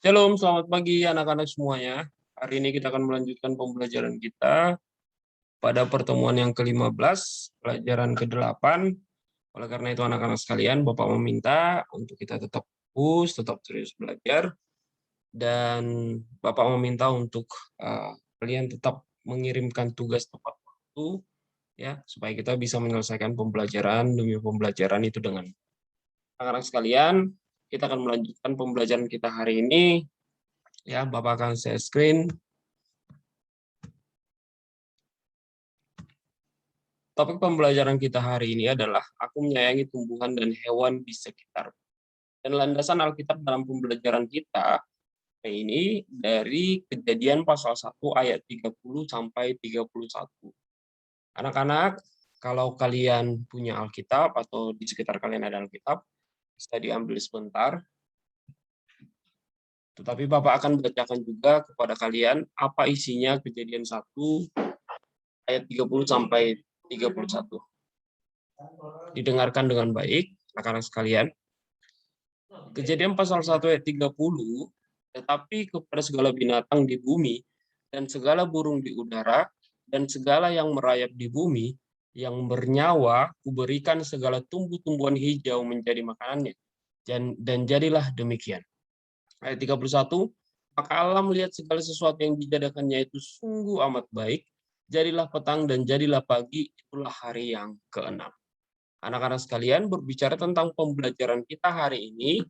Shalom, selamat pagi anak-anak semuanya. Hari ini kita akan melanjutkan pembelajaran kita pada pertemuan yang ke-15, pelajaran ke-8. Oleh karena itu anak-anak sekalian, Bapak meminta untuk kita tetap fokus, tetap serius belajar, dan Bapak meminta untuk kalian tetap mengirimkan tugas tepat waktu, ya, supaya kita bisa menyelesaikan pembelajaran demi pembelajaran itu dengan anak-anak sekalian. Kita akan melanjutkan pembelajaran kita hari ini. Ya, Bapak akan share screen. Topik pembelajaran kita hari ini adalah aku menyayangi tumbuhan dan hewan di sekitar. Dan landasan Alkitab dalam pembelajaran kita ini dari Kejadian pasal 1 ayat 30 sampai 31. Anak-anak, kalau kalian punya Alkitab atau di sekitar kalian ada Alkitab, bisa diambil sebentar. Tetapi Bapak akan bacakan juga kepada kalian apa isinya Kejadian 1 ayat 30 sampai 31. Didengarkan dengan baik, anak-anak sekalian. Kejadian pasal 1 ayat 30, tetapi kepada segala binatang di bumi, dan segala burung di udara, dan segala yang merayap di bumi, yang bernyawa, kuberikan segala tumbuh-tumbuhan hijau menjadi makanannya. Dan jadilah demikian. Ayat 31, maka Allah melihat segala sesuatu yang dijadikannya itu sungguh amat baik, jadilah petang dan jadilah pagi, itulah hari yang ke-6. Anak-anak sekalian, berbicara tentang pembelajaran kita hari ini,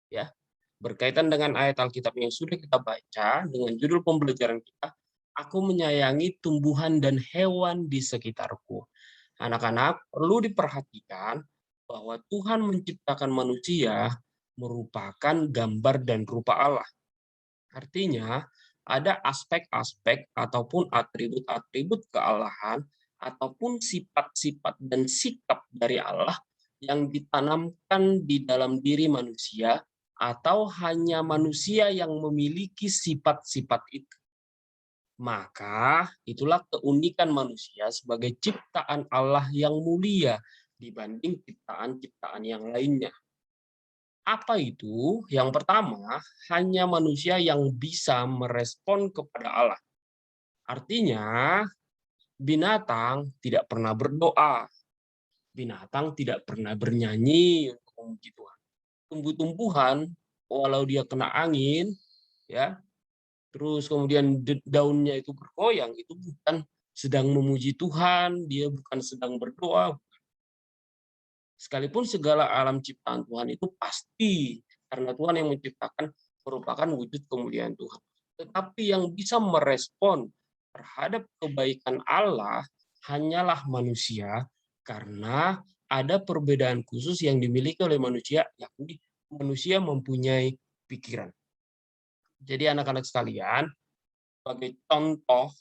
ya, berkaitan dengan ayat Alkitab yang sudah kita baca, dengan judul pembelajaran kita, aku menyayangi tumbuhan dan hewan di sekitarku. Anak-anak, perlu diperhatikan bahwa Tuhan menciptakan manusia merupakan gambar dan rupa Allah. Artinya, ada aspek-aspek ataupun atribut-atribut kealahan ataupun sifat-sifat dan sikap dari Allah yang ditanamkan di dalam diri manusia, atau hanya manusia yang memiliki sifat-sifat itu. Maka itulah keunikan manusia sebagai ciptaan Allah yang mulia dibanding ciptaan-ciptaan yang lainnya. Apa itu? Yang pertama, hanya manusia yang bisa merespon kepada Allah. Artinya, binatang tidak pernah berdoa. Binatang tidak pernah bernyanyi untuk memuji Tuhan. Tumbuh-tumbuhan, walau dia kena angin, ya, terus kemudian daunnya itu bergoyang, itu bukan sedang memuji Tuhan, dia bukan sedang berdoa. Sekalipun segala alam ciptaan Tuhan itu pasti, karena Tuhan yang menciptakan, merupakan wujud kemuliaan Tuhan. Tetapi yang bisa merespon terhadap kebaikan Allah hanyalah manusia, karena ada perbedaan khusus yang dimiliki oleh manusia, yakni manusia mempunyai pikiran. Jadi anak-anak sekalian, sebagai contoh,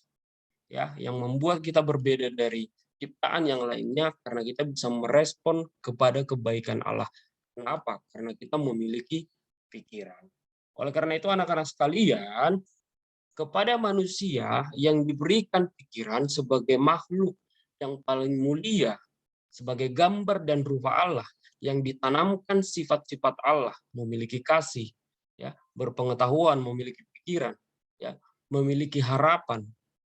ya, yang membuat kita berbeda dari ciptaan yang lainnya, karena kita bisa merespon kepada kebaikan Allah. Kenapa? Karena kita memiliki pikiran. Oleh karena itu anak-anak sekalian, kepada manusia yang diberikan pikiran sebagai makhluk yang paling mulia, sebagai gambar dan rupa Allah, yang ditanamkan sifat-sifat Allah, memiliki kasih, ya, berpengetahuan, memiliki pikiran, ya, memiliki harapan,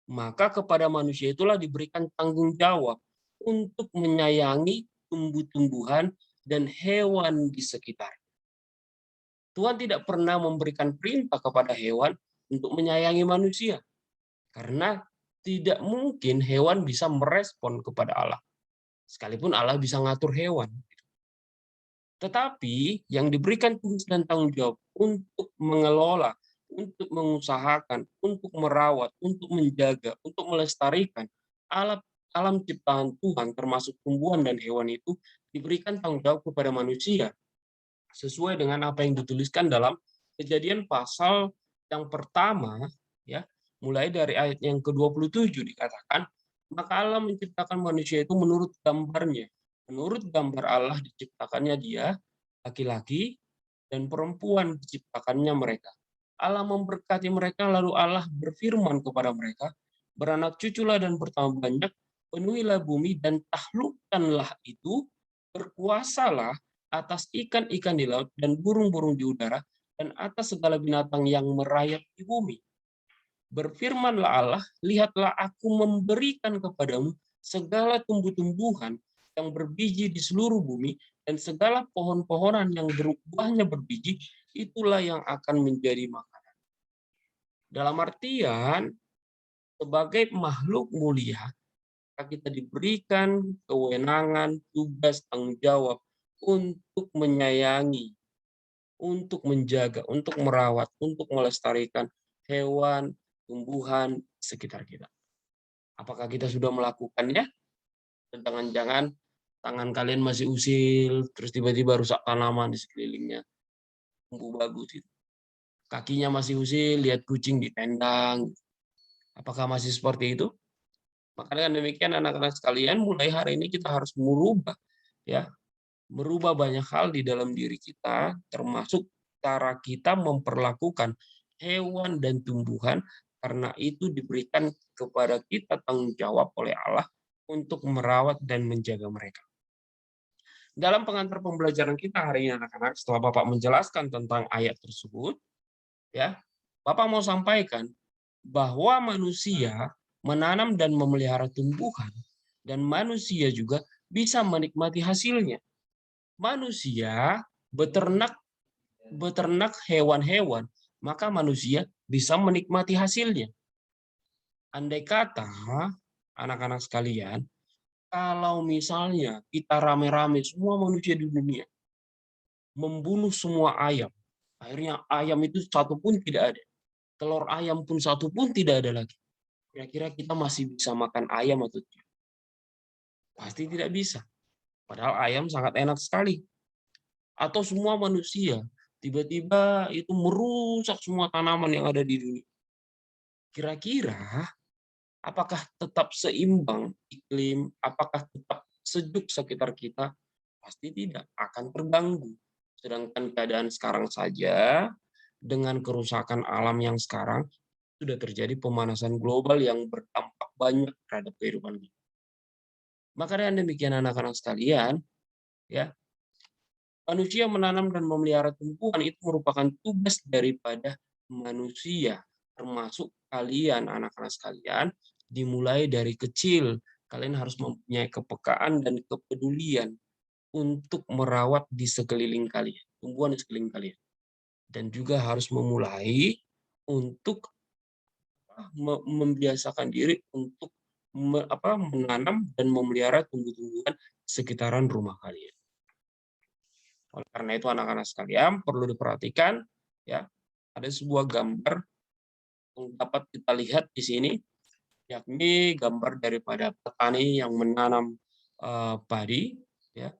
maka kepada manusia itulah diberikan tanggung jawab untuk menyayangi tumbuh-tumbuhan dan hewan di sekitar. Tuhan tidak pernah memberikan perintah kepada hewan untuk menyayangi manusia, karena tidak mungkin hewan bisa merespon kepada Allah. Sekalipun Allah bisa ngatur hewan. Tetapi yang diberikan tugas dan tanggung jawab untuk mengelola, untuk mengusahakan, untuk merawat, untuk menjaga, untuk melestarikan alam ciptaan Tuhan, termasuk tumbuhan dan hewan itu, diberikan tanggung jawab kepada manusia sesuai dengan apa yang dituliskan dalam Kejadian pasal yang pertama, ya, mulai dari ayat yang ke-27 dikatakan, maka Allah menciptakan manusia itu menurut gambarnya. Menurut gambar Allah diciptakannya dia, laki-laki dan perempuan diciptakannya mereka. Allah memberkati mereka, lalu Allah berfirman kepada mereka, beranak cuculah dan bertambah banyak, penuhilah bumi dan taklukkanlah itu, berkuasalah atas ikan-ikan di laut dan burung-burung di udara, dan atas segala binatang yang merayap di bumi. Berfirmanlah Allah, lihatlah aku memberikan kepadamu segala tumbuh-tumbuhan yang berbiji di seluruh bumi, dan segala pohon-pohonan yang buahnya berbiji, itulah yang akan menjadi makanan. Dalam artian, sebagai makhluk mulia, kita diberikan kewenangan, tugas, tanggung jawab untuk menyayangi, untuk menjaga, untuk merawat, untuk melestarikan hewan, tumbuhan sekitar kita. Apakah kita sudah melakukannya? Jangan-jangan tangan kalian masih usil, terus tiba-tiba rusak tanaman di sekelilingnya. Tumbuh bagus itu. Kakinya masih usil, lihat kucing ditendang. Apakah masih seperti itu? Makanya demikian anak-anak sekalian, mulai hari ini kita harus merubah, ya, merubah banyak hal di dalam diri kita, termasuk cara kita memperlakukan hewan dan tumbuhan, karena itu diberikan kepada kita tanggung jawab oleh Allah untuk merawat dan menjaga mereka. Dalam pengantar pembelajaran kita hari ini anak-anak, setelah Bapak menjelaskan tentang ayat tersebut, ya, Bapak mau sampaikan bahwa manusia menanam dan memelihara tumbuhan, dan manusia juga bisa menikmati hasilnya. Manusia beternak hewan-hewan, maka manusia bisa menikmati hasilnya. Andai kata, anak-anak sekalian, kalau misalnya kita rame-rame semua manusia di dunia membunuh semua ayam, akhirnya ayam itu satu pun tidak ada, telur ayam pun satu pun tidak ada lagi. Kira-kira kita masih bisa makan ayam atau tidak? Pasti tidak bisa. Padahal ayam sangat enak sekali. Atau semua manusia tiba-tiba itu merusak semua tanaman yang ada di dunia. Kira-kira apakah tetap seimbang iklim? Apakah tetap sejuk sekitar kita? Pasti tidak, akan terganggu. Sedangkan keadaan sekarang saja, dengan kerusakan alam yang sekarang, sudah terjadi pemanasan global yang berdampak banyak terhadap kehidupan kita. Maka dengan demikian anak-anak sekalian, ya, manusia menanam dan memelihara tumbuhan itu merupakan tugas daripada manusia, termasuk kalian anak-anak sekalian, dimulai dari kecil. Kalian harus mempunyai kepekaan dan kepedulian untuk merawat di sekeliling kalian, tumbuhan di sekeliling kalian. Dan juga harus memulai untuk membiasakan diri untuk menanam dan memelihara tumbuh-tumbuhan sekitaran rumah kalian. Oleh karena itu anak-anak sekalian perlu diperhatikan, ya, ada sebuah gambar yang dapat kita lihat di sini, yakni gambar daripada petani yang menanam padi, ya.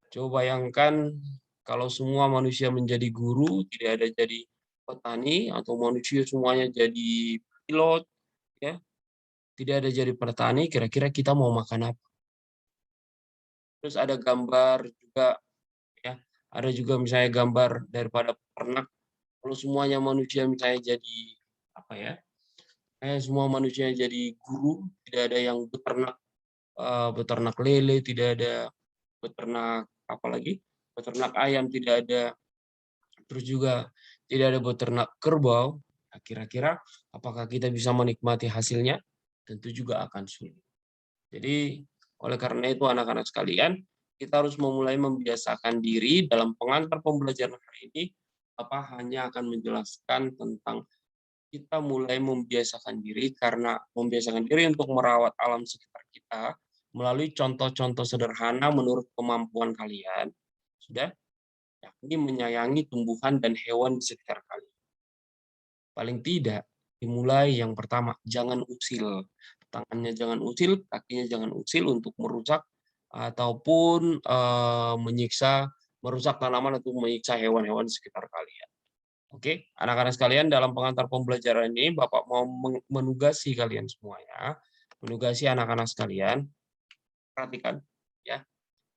Coba bayangkan kalau semua manusia menjadi guru, tidak ada jadi petani, atau manusia semuanya jadi pilot, ya, tidak ada jadi petani, kira-kira kita mau makan apa? Terus ada gambar juga, ya, ada juga misalnya gambar daripada peternak. Kalau semuanya manusia misalnya jadi apa ya? Semua manusia jadi guru, tidak ada yang beternak lele, tidak ada beternak apa lagi? Beternak ayam tidak ada. Terus juga tidak ada beternak kerbau. Nah, kira-kira apakah kita bisa menikmati hasilnya? Tentu juga akan sulit. Jadi oleh karena itu anak-anak sekalian, kita harus memulai membiasakan diri dalam pengantar pembelajaran hari ini. Apa hanya akan menjelaskan tentang kita mulai membiasakan diri, karena membiasakan diri untuk merawat alam sekitar kita melalui contoh-contoh sederhana menurut kemampuan kalian, sudah, yakni menyayangi tumbuhan dan hewan di sekitar kalian. Paling tidak dimulai yang pertama, jangan usil. Tangannya jangan usil, kakinya jangan usil untuk merusak ataupun merusak tanaman atau menyiksa hewan-hewan di sekitar kalian. Oke, anak-anak sekalian, dalam pengantar pembelajaran ini Bapak mau menugasi kalian semuanya, menugasi anak-anak sekalian, perhatikan ya.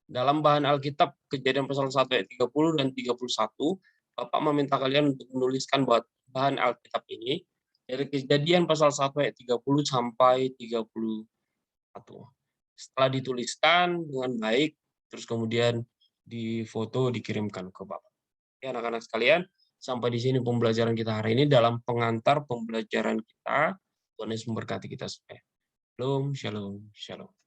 Dalam bahan Alkitab Kejadian pasal 1 ayat 30 dan 31, Bapak meminta kalian untuk menuliskan bahan Alkitab ini dari Kejadian pasal 1 ayat 30 sampai 31. Setelah dituliskan dengan baik, terus kemudian difoto dikirimkan ke Bapak. Ya, anak-anak sekalian, Sampai di sini pembelajaran kita hari ini dalam pengantar pembelajaran kita. Tuhan Yesus memberkati kita semua. Shalom, shalom, shalom.